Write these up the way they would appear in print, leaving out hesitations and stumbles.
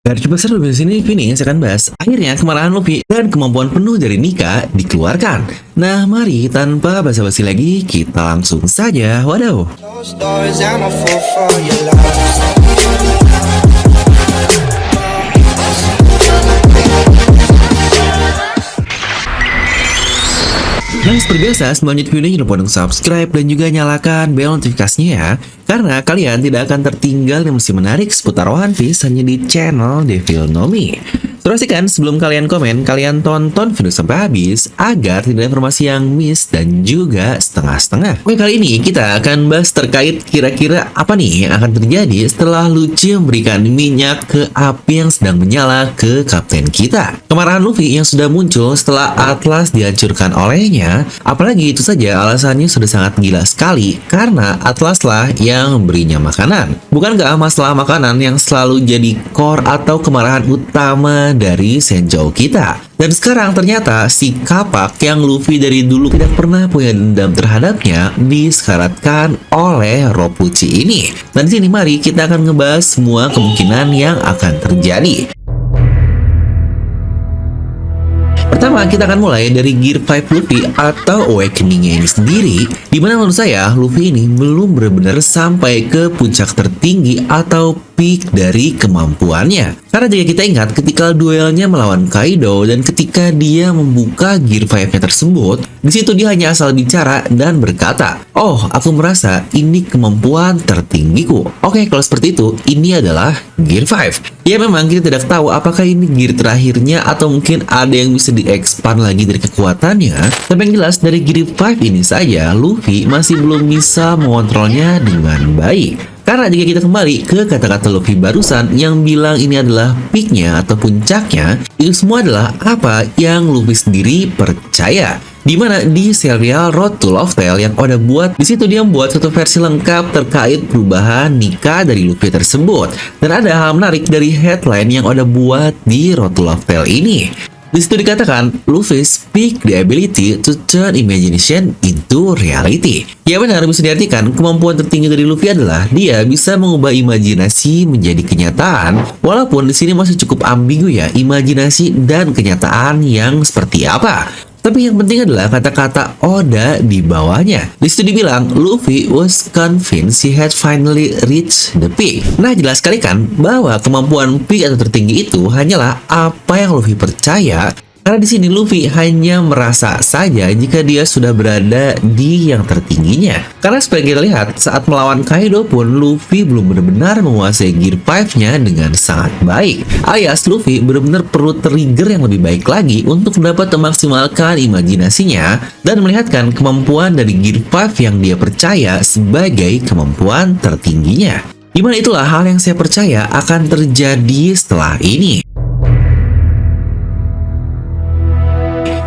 Dari coba seru di sini Luffy nih, saya akan bahas. Akhirnya kemarahan Luffy dan kemampuan penuh dari Nika dikeluarkan. Nah, mari tanpa basa-basi lagi, kita langsung saja. Waduh. Those doors, I'm a fool for your love. Nah, seperti biasa, sebelum lanjut video, jangan lupa untuk subscribe dan juga nyalakan bel notifikasinya ya. Karena kalian tidak akan tertinggal yang masih menarik seputar One Piece hanya di channel Devil Nomi. Pastikan sebelum kalian komen, kalian tonton video sampai habis agar tidak ada informasi yang miss dan juga setengah-setengah. Oke, kali ini kita akan bahas terkait kira-kira apa nih yang akan terjadi setelah Lucci memberikan minyak ke api yang sedang menyala ke kapten kita. Kemarahan Luffy yang sudah muncul setelah Atlas dihancurkan olehnya, apalagi itu saja alasannya sudah sangat gila sekali karena Atlas lah yang memberinya makanan. Bukankah masalah makanan yang selalu jadi core atau kemarahan utama dari Senjou kita? Dan sekarang ternyata si kapak yang Luffy dari dulu tidak pernah punya dendam terhadapnya disyaratkan oleh Rob Lucci ini. Dan di sini mari kita akan ngebahas semua kemungkinan yang akan terjadi. Pertama, kita akan mulai dari Gear 5 Luffy atau Awakening-nya ini sendiri, dimana menurut saya Luffy ini belum benar-benar sampai ke puncak tertinggi atau peak dari kemampuannya. Karena jika kita ingat ketika duelnya melawan Kaido dan ketika dia membuka Gear 5-nya tersebut, di situ dia hanya asal bicara dan berkata, "Oh, aku merasa ini kemampuan tertinggiku." Oke, kalau seperti itu, ini adalah Gear 5. Ya memang kita tidak tahu apakah ini gear terakhirnya atau mungkin ada yang bisa di-expand lagi dari kekuatannya. Tapi yang jelas dari Gear 5 ini saja, Luffy masih belum bisa mengontrolnya dengan baik. Karena jika kita kembali ke kata-kata Luffy barusan yang bilang ini adalah peaknya atau puncaknya, itu semua adalah apa yang Luffy sendiri percaya. Dimana di serial Road to Love Tale yang Oda buat, di situ dia membuat satu versi lengkap terkait perubahan Nika dari Luffy tersebut. Dan ada hal menarik dari headline yang Oda buat di Road to Love Tale ini. Di situ dikatakan, Luffy speak the ability to turn imagination into reality. Ya benar, bisa diartikan kemampuan tertinggi dari Luffy adalah dia bisa mengubah imajinasi menjadi kenyataan. Walaupun di sini masih cukup ambigu ya, imajinasi dan kenyataan yang seperti apa. Tapi yang penting adalah kata-kata Oda di bawahnya. Di situ dibilang, Luffy was convinced he had finally reached the peak. Nah, jelas sekali kan bahwa kemampuan peak atau tertinggi itu hanyalah apa yang Luffy percaya. Karena di sini Luffy hanya merasa saja jika dia sudah berada di yang tertingginya. Karena seperti kita lihat, saat melawan Kaido pun Luffy belum benar-benar menguasai Gear 5-nya dengan sangat baik. Alias Luffy benar-benar perlu trigger yang lebih baik lagi untuk dapat memaksimalkan imajinasinya dan melihatkan kemampuan dari Gear 5 yang dia percaya sebagai kemampuan tertingginya. Dimana itulah hal yang saya percaya akan terjadi setelah ini.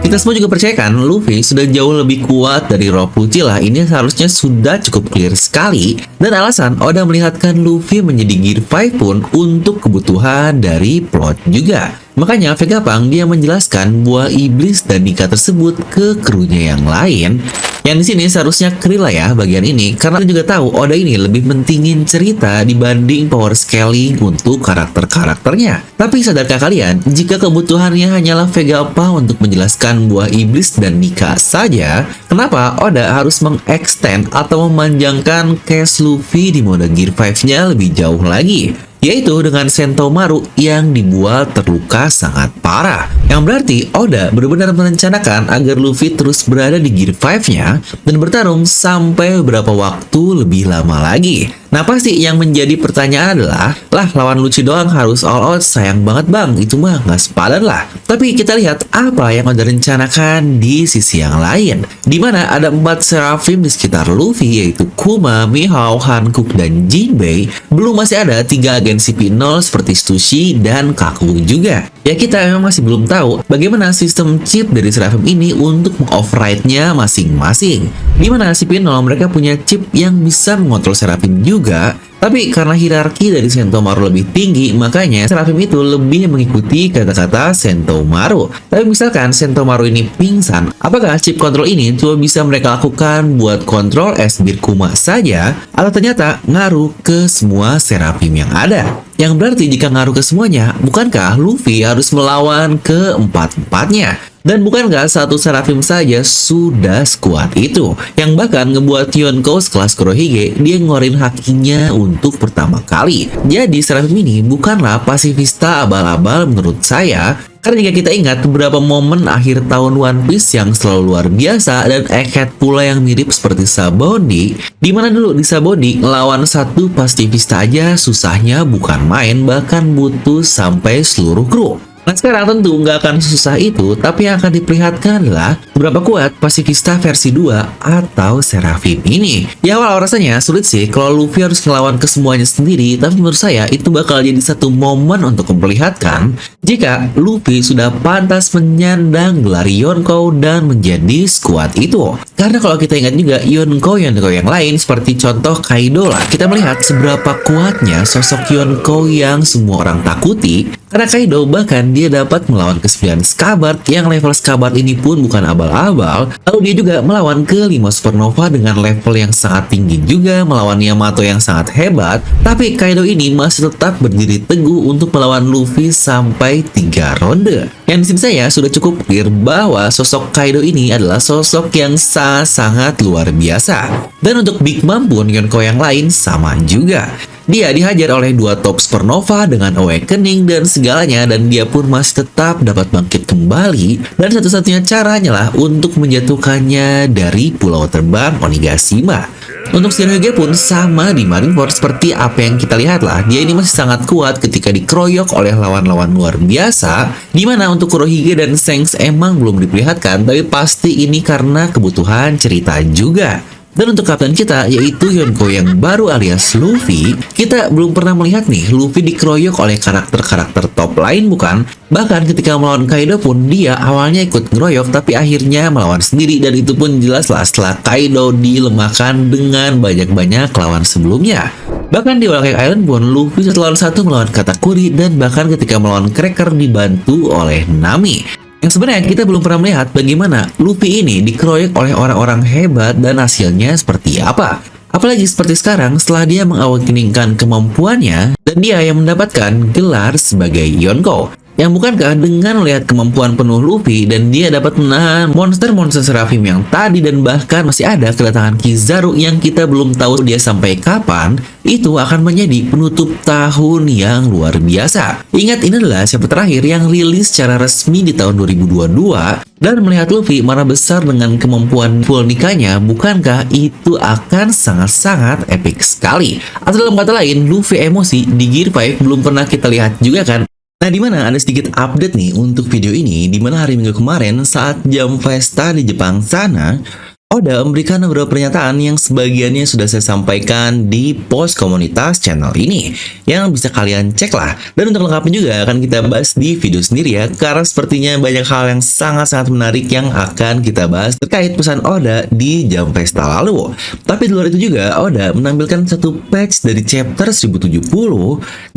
Kita semua juga percayakan Luffy sudah jauh lebih kuat dari Rob Lucci lah. Ini seharusnya sudah cukup clear sekali. Dan alasan Oda melihatkan Luffy menjadi Gear 5 pun untuk kebutuhan dari plot juga. Makanya Vegapunk dia menjelaskan buah iblis dan Nika tersebut ke krunya yang lain. Yang di sini seharusnya clear lah ya bagian ini, karena kita juga tahu Oda ini lebih mentingin cerita dibanding power scaling untuk karakter-karakternya. Tapi sadarkah kalian, jika kebutuhannya hanyalah Vegapunk untuk menjelaskan buah iblis dan Nika saja, kenapa Oda harus mengextend atau memanjangkan case Luffy di mode Gear 5-nya lebih jauh lagi? Yaitu dengan Sentomaru yang dibuat terluka sangat parah. Yang berarti Oda benar-benar merencanakan agar Luffy terus berada di Gear 5-nya dan bertarung sampai beberapa waktu lebih lama lagi. Nah, pasti yang menjadi pertanyaan adalah, lah lawan Lucci doang harus all out, sayang banget bang, itu mah nggak sepadan lah. Tapi kita lihat apa yang Oda rencanakan di sisi yang lain, dimana ada 4 Seraphim di sekitar Luffy, yaitu Kuma, Mihawk, Hancock, dan Jinbei. Belum masih ada 3 agen CP0 seperti Stussy dan Kaku juga. Ya kita memang masih belum tahu bagaimana sistem chip dari Seraphim ini untuk meng-override-nya masing-masing. Dimana CP0 mereka punya chip yang bisa mengontrol Seraphim juga, Tapi karena hierarki dari Sentomaru lebih tinggi, makanya Seraphim itu lebih mengikuti kata-kata Sentomaru. Tapi misalkan Sentomaru ini pingsan, apakah chip kontrol ini cuma bisa mereka lakukan buat kontrol es bir Kuma saja, atau ternyata ngaruh ke semua Seraphim yang ada? Yang berarti jika ngaruh ke semuanya, bukankah Luffy harus melawan keempat-empatnya? Dan bukankah satu Seraphim saja sudah sekuat itu? Yang bahkan ngebuat Yonko sekelas Kurohige dia ngeluarin hakinya untuk pertama kali. Jadi Seraphim ini bukanlah pasifista abal-abal menurut saya. Karena jika kita ingat beberapa momen akhir tahun One Piece yang selalu luar biasa dan Egghead pula yang mirip seperti Sabaody, di mana dulu di Sabaody ngelawan satu pasifista aja susahnya bukan main, bahkan butuh sampai seluruh kru. Nah sekarang tentu nggak akan susah itu, tapi yang akan diperlihatkan adalah berapa kuat pasifista versi 2 atau Seraphim ini. Ya awal rasanya sulit sih kalau Luffy harus ngelawan ke semuanya sendiri, tapi menurut saya itu bakal jadi satu momen untuk memperlihatkan jika Luffy sudah pantas menyandang gelar Yonko dan menjadi sekuat itu. Karena kalau kita ingat juga Yonko yang lain seperti contoh Kaido lah, kita melihat seberapa kuatnya sosok Yonko yang semua orang takuti. Karena Kaido bahkan dia dapat melawan ke-9 Scabbard yang level Scabbard ini pun bukan abal-abal. Lalu dia juga melawan ke-5 Supernova dengan level yang sangat tinggi juga, melawan Yamato yang sangat hebat. Tapi Kaido ini masih tetap berdiri teguh untuk melawan Luffy sampai 3 ronde. Yang di sini saya sudah cukup clear bahwa sosok Kaido ini adalah sosok yang sangat luar biasa. Dan untuk Big Mom pun Yonko yang lain sama juga. Dia dihajar oleh 2 top Supernova dengan Awakening dan segalanya, dan dia pun masih tetap dapat bangkit kembali, dan satu-satunya caranya lah untuk menjatuhkannya dari pulau terbang Onigashima. Untuk Shinohige pun sama di Marineford seperti apa yang kita lihat lah, dia ini masih sangat kuat ketika dikeroyok oleh lawan-lawan luar biasa, dimana untuk Kurohige dan Shanks emang belum diperlihatkan, tapi pasti ini karena kebutuhan cerita juga. Dan untuk kapten kita, yaitu Yonko yang baru alias Luffy, kita belum pernah melihat nih Luffy dikeroyok oleh karakter-karakter top lain bukan? Bahkan ketika melawan Kaido pun dia awalnya ikut ngeroyok tapi akhirnya melawan sendiri, dan itu pun jelas lah setelah Kaido dilemahkan dengan banyak-banyak lawan sebelumnya. Bahkan di Whole Cake Island pun Luffy 1 lawan 1 melawan Katakuri, dan bahkan ketika melawan Cracker dibantu oleh Nami. Yang sebenarnya kita belum pernah melihat bagaimana Luffy ini dikeroyok oleh orang-orang hebat dan hasilnya seperti apa. Apalagi seperti sekarang setelah dia mengawakeningkan kemampuannya dan dia yang mendapatkan gelar sebagai Yonko. Yang bukankah dengan melihat kemampuan penuh Luffy dan dia dapat menahan monster-monster Seraphim yang tadi, dan bahkan masih ada kedatangan Kizaru yang kita belum tahu dia sampai kapan, itu akan menjadi penutup tahun yang luar biasa. Ingat, ini adalah chapter terakhir yang rilis secara resmi di tahun 2022, dan melihat Luffy marah besar dengan kemampuan full nikahnya, bukankah itu akan sangat-sangat epic sekali? Atau dalam kata lain, Luffy emosi di Gear 5 belum pernah kita lihat juga kan? Nah, dimana ada sedikit update nih untuk video ini, dimana hari Minggu kemarin saat jam pesta di Jepang sana, Oda memberikan beberapa pernyataan yang sebagiannya sudah saya sampaikan di post komunitas channel ini, yang bisa kalian cek lah. Dan untuk lengkapnya juga akan kita bahas di video sendiri ya, karena sepertinya banyak hal yang sangat-sangat menarik yang akan kita bahas terkait pesan Oda di jam pesta lalu. Tapi di luar itu juga Oda menampilkan satu patch dari chapter 1070,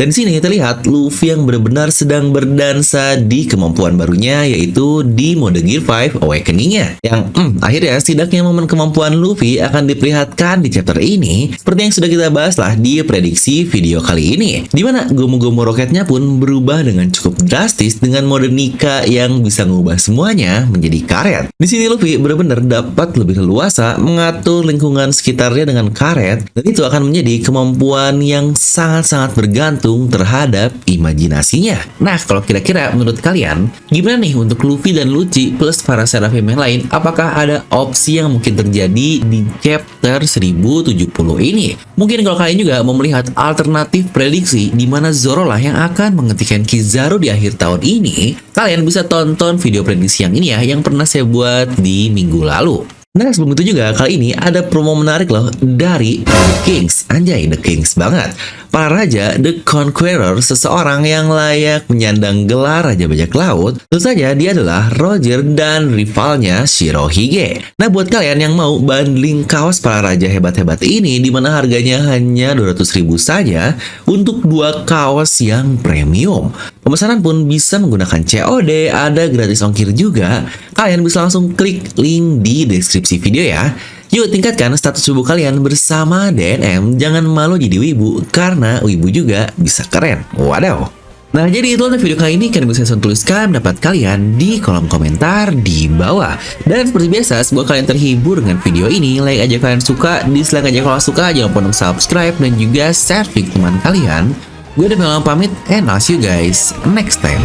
dan di sini kita lihat Luffy yang benar-benar sedang berdansa di kemampuan barunya, yaitu di mode Gear 5 Awakening-nya, yang akhirnya setidaknya momen kemampuan Luffy akan diperlihatkan di chapter ini, seperti yang sudah kita bahas lah di prediksi video kali ini, dimana Gomu-Gomu roketnya pun berubah dengan cukup drastis dengan mode Nika yang bisa mengubah semuanya menjadi karet. Di sini Luffy benar-benar dapat lebih leluasa mengatur lingkungan sekitarnya dengan karet, dan itu akan menjadi kemampuan yang sangat-sangat bergantung terhadap imajinasinya. Nah, kalau kira-kira menurut kalian gimana nih untuk Luffy dan Lucci plus para Seraphim yang lain? Apakah ada opsi yang mungkin terjadi di chapter 1070 ini? Mungkin kalau kalian juga mau melihat alternatif prediksi di mana Zoro lah yang akan menghentikan Kizaru di akhir tahun ini, kalian bisa tonton video prediksi yang ini ya, yang pernah saya buat di minggu lalu. Nah, sebelum itu juga kali ini ada promo menarik loh dari The Kings. Anjay, The Kings banget. Para raja, The Conqueror, seseorang yang layak menyandang gelar Raja Bajak Laut, tentu saja dia adalah Roger dan rivalnya Shirohige. Nah, buat kalian yang mau bundling kaos para raja hebat-hebat ini, di mana harganya hanya 200.000 saja untuk 2 kaos yang premium. Pemesanan pun bisa menggunakan COD, ada gratis ongkir juga. Kalian bisa langsung klik link di deskripsi video ya. Yuk tingkatkan status wibu kalian bersama DNM. Jangan malu jadi wibu, karena wibu juga bisa keren. Wadaw. Nah, jadi itu untuk video kali ini. Kalian bisa langsung tuliskan pendapat kalian di kolom komentar di bawah. Dan seperti biasa, semoga kalian terhibur dengan video ini. Like aja kalian suka, dislike aja kalau suka. Jangan lupa untuk subscribe dan juga share ke teman kalian. Gue udah pamit, and I'll see you guys next time.